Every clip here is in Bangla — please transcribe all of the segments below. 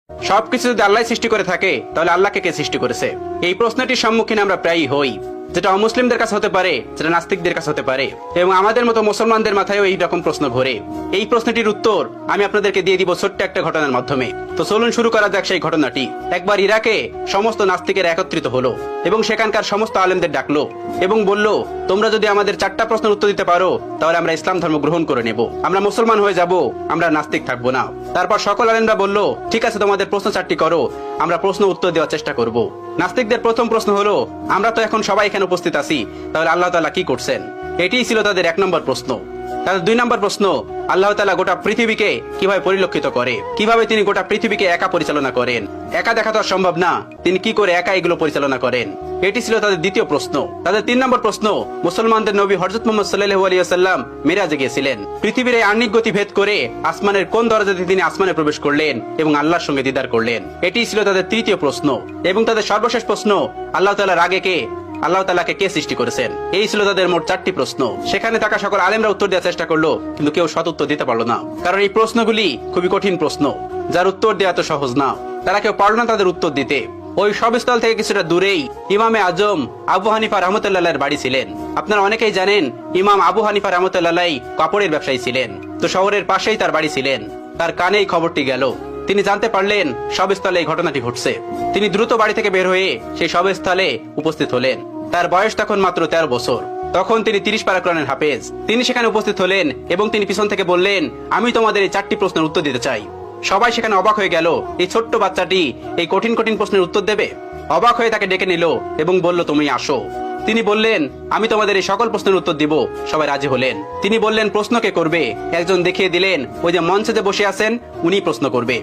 সবকিছু যদি আল্লাহ সৃষ্টি করে থাকে তাহলে আল্লাহকে কে সৃষ্টি করেছে? এই প্রশ্নটির সম্মুখীন আমরা প্রায়ই হই, যেটা অমুসলিমদের কাছে হতে পারে, যেটা নাস্তিকদের কাছে হতে পারে, এবং আমাদের মতো মুসলমানদের মাথায়ও এই রকম প্রশ্ন ঘোরে। এই প্রশ্নটির উত্তর আমি আপনাদেরকে দিয়ে দিব ছোট্ট একটা ঘটনার মাধ্যমে। তো চলুন শুরু করা যাক সেই ঘটনাটি। একবার ইরাকে সমস্ত নাস্তিকের একত্রিত হলো এবং সেখানকার সমস্ত আলেমদের ডাকলো এবং বলল, তোমরা যদি আমাদের 4টা প্রশ্নের উত্তর দিতে পারো তাহলে আমরা ইসলাম ধর্ম গ্রহণ করে নেব, আমরা মুসলমান হয়ে যাব, আমরা নাস্তিক থাকবো না। তারপর সকল আলেমরা বলল, ঠিক আছে, তোমাদের প্রশ্ন 4টি করো, আমরা প্রশ্ন উত্তর দেওয়ার চেষ্টা করব। নাস্তিকদের প্রথম প্রশ্ন হলো, আমরা তো এখন সবাই এখানে উপস্থিত আছি, তাহলে আল্লাহ তাআলা কি করছেন? এটিই ছিল তাদের 1 নম্বর প্রশ্ন। তাদের 2 নম্বর প্রশ্ন, আল্লাহ তাআলা গোটা পৃথিবীকে কিভাবে পরিলক্ষিত করে, কিভাবে তিনি গোটা পৃথিবীকে একা পরিচালনা করেন? একা দেখা তো সম্ভব না, তিনি কি করে একা এগুলো পরিচালনা করেন? এটি ছিল তাদের দ্বিতীয় প্রশ্ন। তাদের 3 নম্বর প্রশ্ন, মুসলমানদের নবী হযরত মুহাম্মদ সাল্লাল্লাহু আলাইহি ওয়াসাল্লাম মিরাজে গিয়েছিলেন, পৃথিবীর এই আহ্নিক গতি ভেদ করে আসমানের কোন দরজা দিয়ে তিনি আসমানে প্রবেশ করলেন এবং আল্লাহর সঙ্গে দিদার করলেন? এটি ছিল তাদের তৃতীয় প্রশ্ন। এবং তাদের সর্বশেষ প্রশ্ন, আল্লাহ তাআলার আগে কে, আল্লাহ তাআলাকে কে সৃষ্টি করেছেন? এই ছিল তাদের মোট 4টি প্রশ্ন। সেখানে থাকা সকল আলেমরা উত্তর দেওয়ার চেষ্টা করলো, কিন্তু কেউ সৎ উত্তর দিতে পারলো না, কারণ এই প্রশ্নগুলি খুবই কঠিন প্রশ্ন, যার উত্তর দেওয়া তো সহজ না। তারা কেউ পারল না তাদের উত্তর দিতে। ওই সবস্থল থেকে কিছুটা দূরেই ইমামে আজম আবু হানিফা রাহমাতুল্লাহর বাড়ি ছিলেন। আপনারা অনেকেই জানেন, ইমাম আবু হানিফা রাহমাতুল্লাহ কাপড়ের ব্যবসায়ী ছিলেন। তো শহরের পাশেই তার বাড়ি ছিলেন। তার কানেই খবরটি গেল। তিনি জানতে পারলেন সবস্থলে এই ঘটনাটি ঘটছে। তিনি দ্রুত বাড়ি থেকে বের হয়ে সেই সবস্থলে উপস্থিত হলেন। তার বয়স তখন মাত্র 13 বছর। তখন তিনি 30 পারা কোরআনের হাফেজ। তিনি সেখানে উপস্থিত হলেন এবং তিনি পিছন থেকে বললেন, আমি তোমাদের এই 4টি প্রশ্নের উত্তর দিতে চাই। সবাই সেখানে অবাক হয়ে গেল, এই ছোট্ট বাচ্চাটি এই কঠিন কঠিন প্রশ্নের উত্তর দেবে? অবাক হয়ে তাকে ডেকে নিল এবং বলল, তুমি আসো। তিনি বললেন, আমি তোমাদের এই সকল প্রশ্নের উত্তর দিব। সবাই রাজি হলেন। তিনি বললেন, প্রশ্ন কে করবে? একজন দেখিয়ে দিলেন, ওই যে মঞ্চে যে বসে আছেন উনি প্রশ্ন করবে।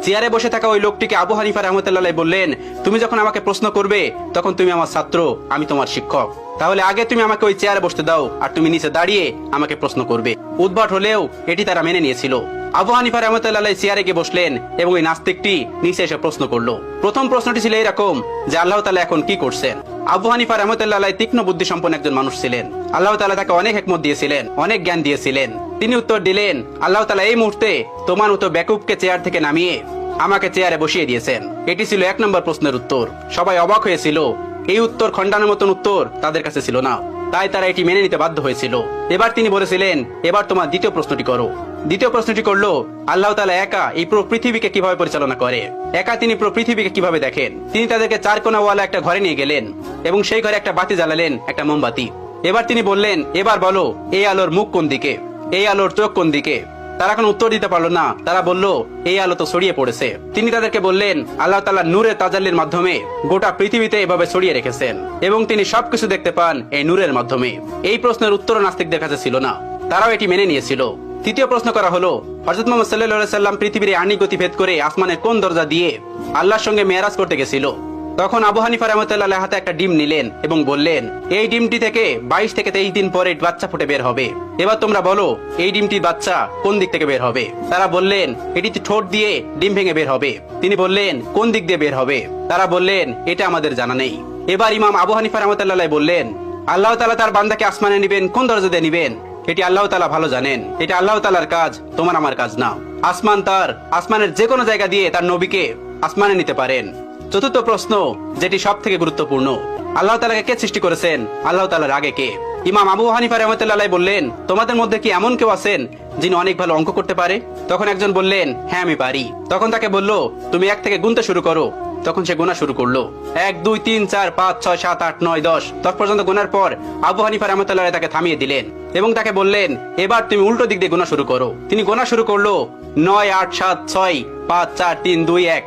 চেয়ারে বসে থাকা ওই লোকটিকে আবু হানিফা রাহমাতুল্লাহ বললেন, তুমি যখন আমাকে প্রশ্ন করবে তখন তুমি আমার ছাত্র, আমি তোমার শিক্ষক, তাহলে আগে তুমি আমাকে ওই চেয়ারে বসতে দাও, আর তুমি নিচে দাঁড়িয়ে আমাকে প্রশ্ন করবে। উদ্ভট হলেও এটি তারা মেনে নিয়েছিল। আবু হানিফা রাহমাতুল্লাহ চেয়ারে গিয়ে বসলেন এবং ওই নাস্তিকটি নিচে এসে প্রশ্ন করলো। প্রথম প্রশ্নটি ছিল এরকম যে, আল্লাহ তাআলা এখন কি করছেন? আবু হানিফা রাহমাতুল্লাহ তীক্ষ্ণ বুদ্ধি সম্পন্ন একজন মানুষ ছিলেন। আল্লাহ তাআলা তাকে অনেক হিকমত দিয়েছিলেন, অনেক জ্ঞান দিয়েছিলেন। তিনি উত্তর দিলেন, আল্লাহ তাআলা এই মুহূর্তে তোমার মতো বেকুবকে চেয়ার থেকে নামিয়ে আমাকে চেয়ারে বসিয়ে দিয়েছেন। এটি ছিল 1 নম্বর প্রশ্নের উত্তর। সবাই অবাক হয়েছিল। এই উত্তর খণ্ডানোর মতন উত্তর তাদের কাছে ছিল না, তাই তারা এটি মেনে নিতে বাধ্য হয়েছিল। এবার তিনি বলেছিলেন, এবার তোমার দ্বিতীয় প্রশ্নটি করো। দ্বিতীয় প্রশ্নটি করলো, আল্লাহ তাআলা একা এই পুরো পৃথিবীকে কিভাবে পরিচালনা করে? একা তিনি পুরো পৃথিবীকে কিভাবে দেখেন? তিনি তাদেরকে 4 কোণাওয়ালা একটা ঘরে নিয়ে গেলেন এবং সেই ঘরে একটা বাতি জ্বালালেন, একটা মোমবাতি। এবার তিনি বললেন, এবার বলো, এই আলোর মুখ কোন দিকে, এই আলোর চোখ কোন দিকে? তারা কোনো উত্তর দিতে পারলো না। তারা বলল, এই আলো তো ছড়িয়ে পড়েছে। তিনি তাদেরকে বললেন, আল্লাহ তাআলা নূরের তাজাল্লির মাধ্যমে গোটা পৃথিবীতে এভাবে ছড়িয়ে রেখেছেন এবং তিনি সবকিছু দেখতে পান এই নূরের মাধ্যমে। এই প্রশ্নের উত্তর নাস্তিকদের কাছে ছিল না, তারাও এটি মেনে নিয়েছিল। তৃতীয় প্রশ্ন করা হলো, হযরত মুহাম্মদ সাল্লাল্লাহু আলাইহি সাল্লাম পৃথিবীর আহ্নিক গতি ভেদ করে আসমানের কোন দরজা দিয়ে আল্লাহর সঙ্গে মেরাজ করতে গেছিল? তখন আবু হানিফা রাহমাতুল্লাহ হাতে একটা ডিম নিলেন এবং বললেন, এই ডিমটি থেকে 22 থেকে 23 দিন পরে বাচ্চা ফুটে বের হবে। এবার তোমরা বলো, এই ডিমটির বাচ্চা কোন দিক থেকে বের হবে? তারা বললেন, এটি ঠোঁট দিয়ে ডিম ভেঙে বের হবে। তিনি বললেন, কোন দিক দিয়ে বের হবে? তারা বললেন, এটা আমাদের জানা নেই। এবার ইমাম আবু হানিফা রাহমাতুল্লাহ বললেন, আল্লাহ তাআলা তার বান্দাকে আসমানে নিবেন কোন দরজা দিয়ে নিবেন এটি আল্লাহ তাআলা ভালো জানেন। এটা আল্লাহ তাআলার কাজ, তোমার আমার কাজ না। আসমান তার, আসমানের যে কোনো জায়গা দিয়ে তার নবীকে আসমানে নিতে পারেন। চতুর্থ প্রশ্ন, যেটি সব থেকে গুরুত্বপূর্ণ, আল্লাহ তাআলাকে কে সৃষ্টি করেছেন? আল্লাহ তাআলার আগে কে? ইমাম আবু হানিফা রাহমাতুল্লাহ বললেন, তোমাদের মধ্যে কি এমন কেউ আছেন যিনি অনেক ভালো অঙ্ক করতে পারে? তখন একজন বললেন, হ্যাঁ আমি পারি। তখন তাকে বলল, তুমি 1 থেকে গুনতে শুরু করো। তখন সে গোনা শুরু করলো। 1 2 3 4 5 6 7 8 9 10 পর্যন্ত গোনার পর আবু হানিফা রাহমাতুল্লাহ তাকে থামিয়ে দিলেন এবং তাকে বললেন, এবার তুমি উল্টো দিক দিয়ে গোনা শুরু করো। তিনি গোনা শুরু করলো 9 8 7 6 5 4 3 2 1।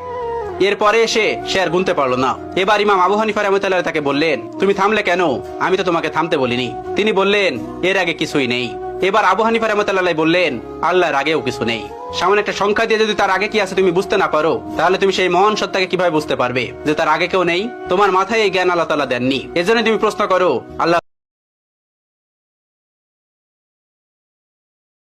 এরপরে এসে সে আর গুনতে পারলো না। এবার ইমাম আবু হানিফা রাহমাতুল্লাহ তাকে বললেন, তুমি থামলে কেন? আমি তো তোমাকে থামতে বলিনি। তিনি বললেন, এর আগে কিছুই নেই। এবার আবু হানিফা রাহমাতুল্লাহ বললেন, আল্লাহর আগেও কিছু নেই। সামান্য একটা সংখ্যা দিয়ে যদি তার আগে কি আছে তুমি বুঝতে না পারো, তাহলে তুমি সেই মহান সত্তাকে কিভাবে বুঝতে পারবে যে তার আগে কেউ নেই? তোমার মাথায় এই জ্ঞান আল্লাহ তাআলা দেননি। এজন্য তুমি প্রশ্ন করো, আল্লাহ